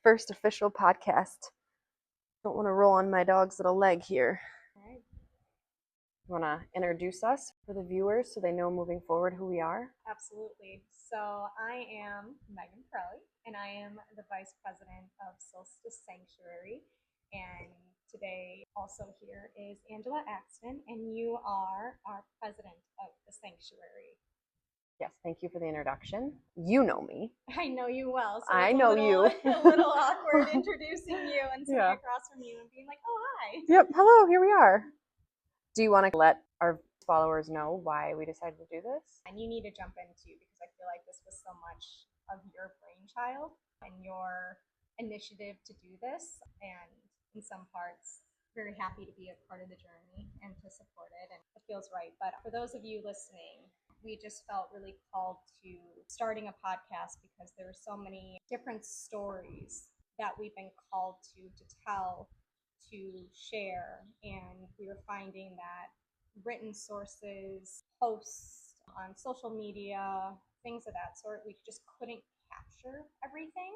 first official podcast. Don't want to roll on my dog's little leg here. All right. You want to introduce us for the viewers so they know moving forward who we are? Absolutely. So I am Megan Crowley, and I am the Vice President of Solstice Sanctuary. And today also here is Angela Axton, and you are our President of the Sanctuary. Yes, thank you for the introduction. You know me. I know you well. So I it's know a you. little awkward introducing you and sitting Yeah. across from you and being like, oh, hi. Yep, hello, here we are. Do you want to let our followers know why we decided to do this? And you need to jump in too, because I feel like this was so much of your brainchild and your initiative to do this. And in some parts, very happy to be a part of the journey and to support it. And it feels right. But for those of you listening, we just felt really called to starting a podcast because there are so many different stories that we've been called to tell, to share. And we were finding that written sources, posts on social media, things of that sort, we just couldn't capture everything.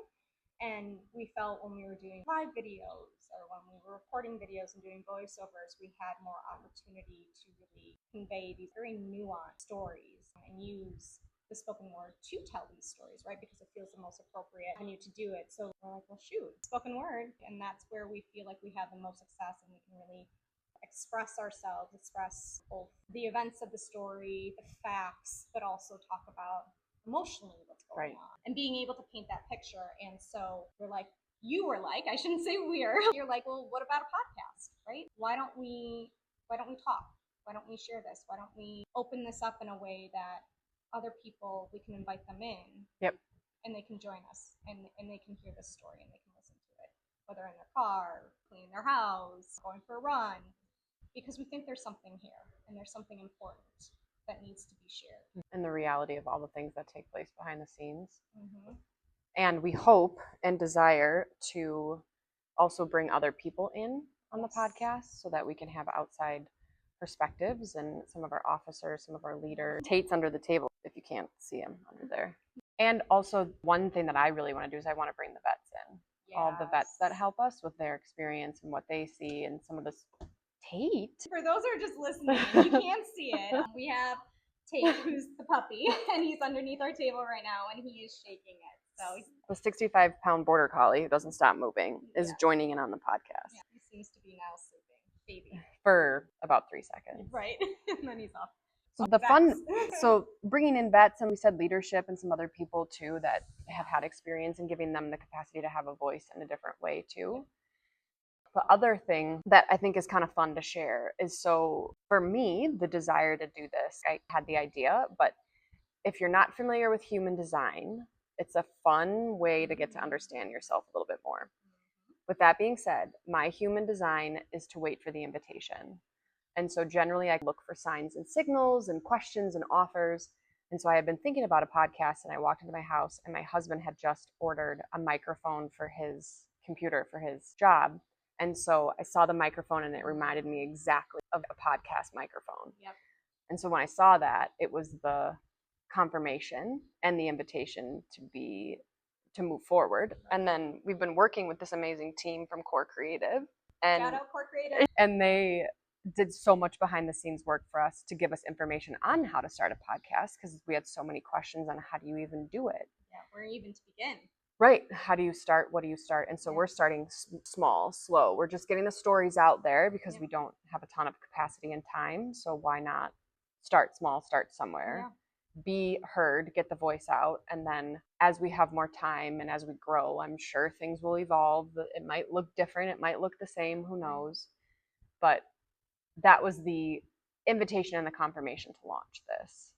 And we felt when we were doing live videos or when we were recording videos and doing voiceovers, we had more opportunity to really convey these very nuanced stories and use the spoken word to tell these stories, right? Because it feels the most appropriate avenue to do it. So we're like, well, shoot, spoken word. And that's where we feel like we have the most success and we can really express ourselves, express both the events of the story, the facts, but also talk about emotionally what's going on and being able to paint that picture. And so you were like, I shouldn't say you're like, well, what about a podcast, right? Why don't we talk? Why don't we share this? Why don't we open this up in a way that other people, we can invite them in. Yep. And they can join us and they can hear this story and they can listen to it, whether in their car, cleaning their house, going for a run, because we think there's something here and there's something important that needs to be shared. And the reality of all the things that take place behind the scenes. Mm-hmm. And we hope and desire to also bring other people in on the podcast so that we can have outside perspectives and some of our officers, some of our leaders. Tate's under the table if you can't see him under there. And also one thing that I really want to do is I want to bring the vets in. Yes. All the vets that help us with their experience and what they see and some of this. Tate. For those who are just listening, and you can't see it, we have Tate, who's the puppy, and he's underneath our table right now, and he is shaking it. So the 65-pound border collie who doesn't stop moving is joining in on the podcast. Yeah, he seems to be now sleeping, baby, for about 3 seconds. Right, and then he's off. So the fun, so bringing in vets, and we said leadership and some other people too that have had experience and giving them the capacity to have a voice in a different way too. The other thing that I think is kind of fun to share is, so for me, the desire to do this, I had the idea, but if you're not familiar with human design, it's a fun way to get to understand yourself a little bit more. With that being said, my human design is to wait for the invitation. And so generally I look for signs and signals and questions and offers. And so I had been thinking about a podcast and I walked into my house and my husband had just ordered a microphone for his computer for his job. And so I saw the microphone and it reminded me exactly of a podcast microphone. Yep. And so when I saw that, it was the confirmation and the invitation to move forward. And then we've been working with this amazing team from Core Creative. And shout out Core Creative. And they did so much behind the scenes work for us to give us information on how to start a podcast because we had so many questions on how do you even do it? Yeah, where even to begin? Right. How do you start? What do you start? And so we're starting small, slow. We're just getting the stories out there because we don't have a ton of capacity and time. So why not start small, start somewhere, be heard, get the voice out. And then as we have more time and as we grow, I'm sure things will evolve. It might look different. It might look the same. Who knows? But that was the invitation and the confirmation to launch this.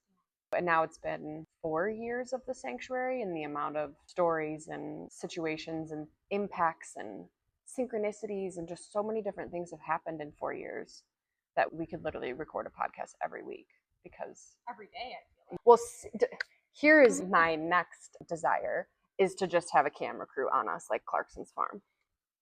And now it's been 4 years of the sanctuary, and the amount of stories and situations and impacts and synchronicities and just so many different things have happened in 4 years that we could literally record a podcast every week because every day I feel like. Well, here is my next desire is to just have a camera crew on us like Clarkson's Farm.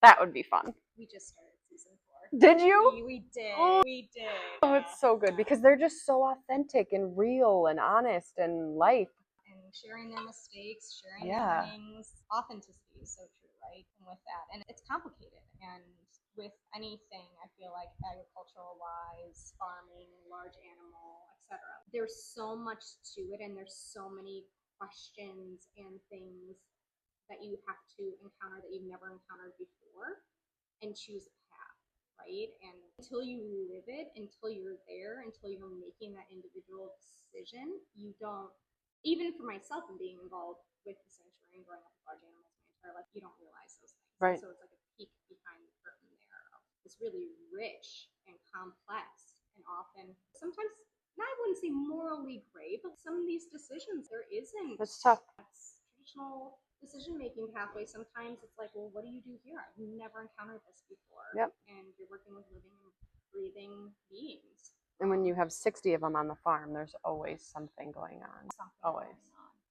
That would be fun. We just started season 4. Did you? We did. We did. Oh, it's so good because they're just so authentic and real and honest and life. And sharing their mistakes, sharing their learnings. Authenticity is so true, right? And with that, and it's complicated. And with anything, I feel like agricultural wise, farming, large animal, etc. There's so much to it, and there's so many questions and things that you have to encounter that you've never encountered before, and choose a path, right? And until you live it, until you're there, until you're making that individual decision, you don't. Even for myself, and being involved with the sanctuary and growing up with large animals my entire life, you don't realize those things. Right. So it's like a peek behind the curtain there of this really rich and complex, and often sometimes, not I wouldn't say morally gray, but some of these decisions there isn't. It's tough. That's traditional decision-making pathway. Sometimes it's like, well, what do you do here? I've never encountered this before. Yep. And you're working with living and breathing beings. And when you have 60 of them on the farm, there's always something going on. Always.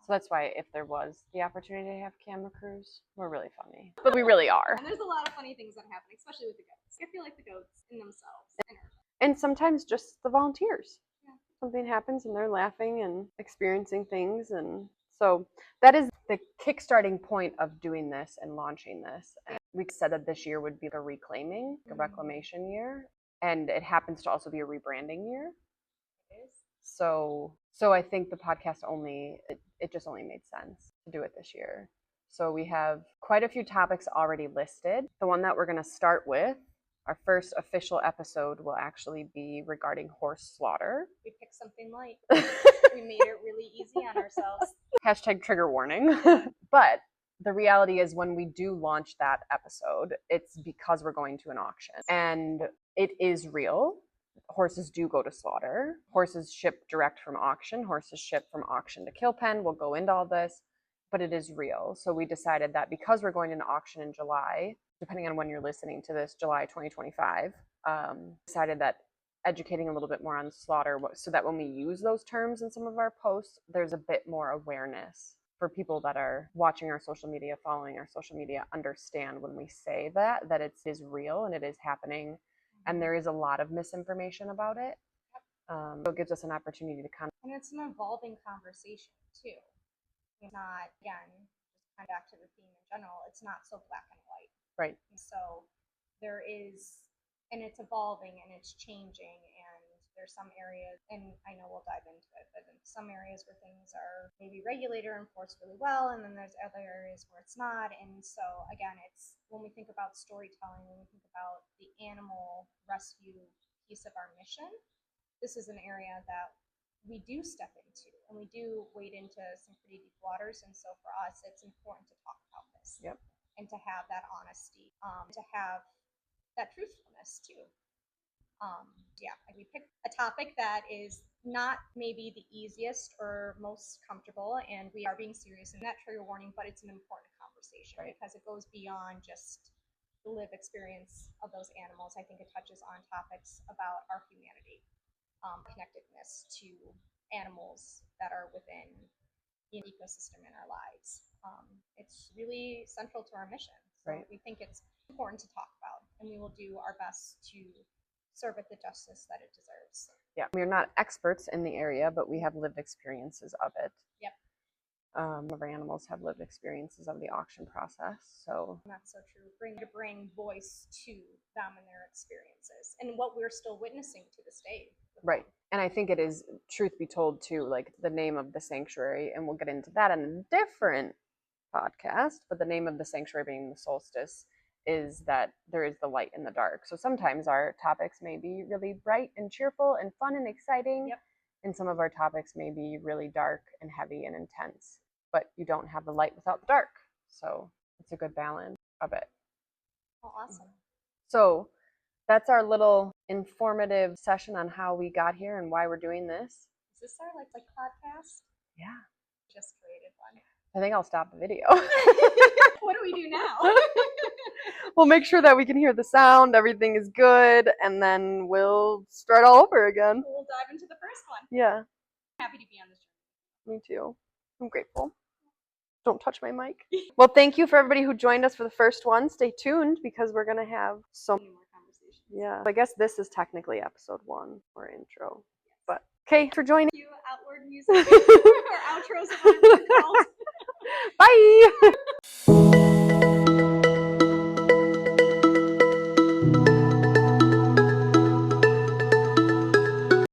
So that's why if there was the opportunity to have camera crews, we're really funny. But we really are. And there's a lot of funny things that happen, especially with the goats. I feel like the goats in themselves. And sometimes just the volunteers. Yeah. Something happens and they're laughing and experiencing things. And so that is the kickstarting point of doing this and launching this. And we said that this year would be a reclaiming, a reclamation year. And it happens to also be a rebranding year. It is. So I think the podcast it just only made sense to do it this year. So we have quite a few topics already listed. The one that we're going to start with, our first official episode, will actually be regarding horse slaughter. We picked something light. We made it really easy on ourselves. Hashtag trigger warning. But the reality is when we do launch that episode, it's because we're going to an auction. And it is real. Horses do go to slaughter. Horses ship direct from auction. Horses ship from auction to kill pen. We'll go into all this, but it is real. So we decided that because we're going to an auction in July, depending on when you're listening to this, July 2025, decided that educating a little bit more on slaughter so that when we use those terms in some of our posts, there's a bit more awareness for people that are watching our social media, following our social media, understand when we say that it is real and it is happening. And there is a lot of misinformation about it. So it gives us an opportunity to kind of... And it's an evolving conversation, too. It's not, again, just kind of back to the theme in general, it's not so black and white. Right. So there is, and it's evolving and it's changing, and there's some areas, and I know we'll dive into it, but in some areas where things are maybe regulated or enforced really well, and then there's other areas where it's not. And so again, it's when we think about storytelling, when we think about the animal rescue piece of our mission, this is an area that we do step into, and we do wade into some pretty deep waters. And so for us, it's important to talk about this. Yep. And to have that honesty, to have that truthfulness too. We picked a topic that is not maybe the easiest or most comfortable, and we are being serious in that trigger warning, but it's an important conversation, right? Because it goes beyond just the lived experience of those animals. I think it touches on topics about our humanity, connectedness to animals that are within the ecosystem in our lives. It's really central to our mission. So right. We think it's important to talk about, and we will do our best to serve it the justice that it deserves. Yeah, we're not experts in the area, but we have lived experiences of it. Yep. Our animals have lived experiences of the auction process, so that's so true. Bring voice to them and their experiences, and what we're still witnessing to this day. Right. And I think it is, truth be told, too, like the name of the sanctuary, and we'll get into that in a different podcast, but the name of the sanctuary being the Solstice is that there is the light in the dark. So sometimes our topics may be really bright and cheerful and fun and exciting. Yep. And some of our topics may be really dark and heavy and intense, but you don't have the light without the dark. So it's a good balance of it. Oh, awesome. So that's our little informative session on how we got here and why we're doing this. Is this our like podcast? Yeah. Just created one. I think I'll stop the video. What do we do now? We'll make sure that we can hear the sound, everything is good, and then we'll start all over again. We'll dive into the first one. Yeah. I'm happy to be on this Me journey. too. I'm grateful. Don't touch my mic. Well, thank you for everybody who joined us for the first one. Stay tuned because we're going to have so many more conversations. Yeah. I guess this is technically episode 1 or intro. Yes. But okay, for joining. Thank you, outward music or outros of what it's called.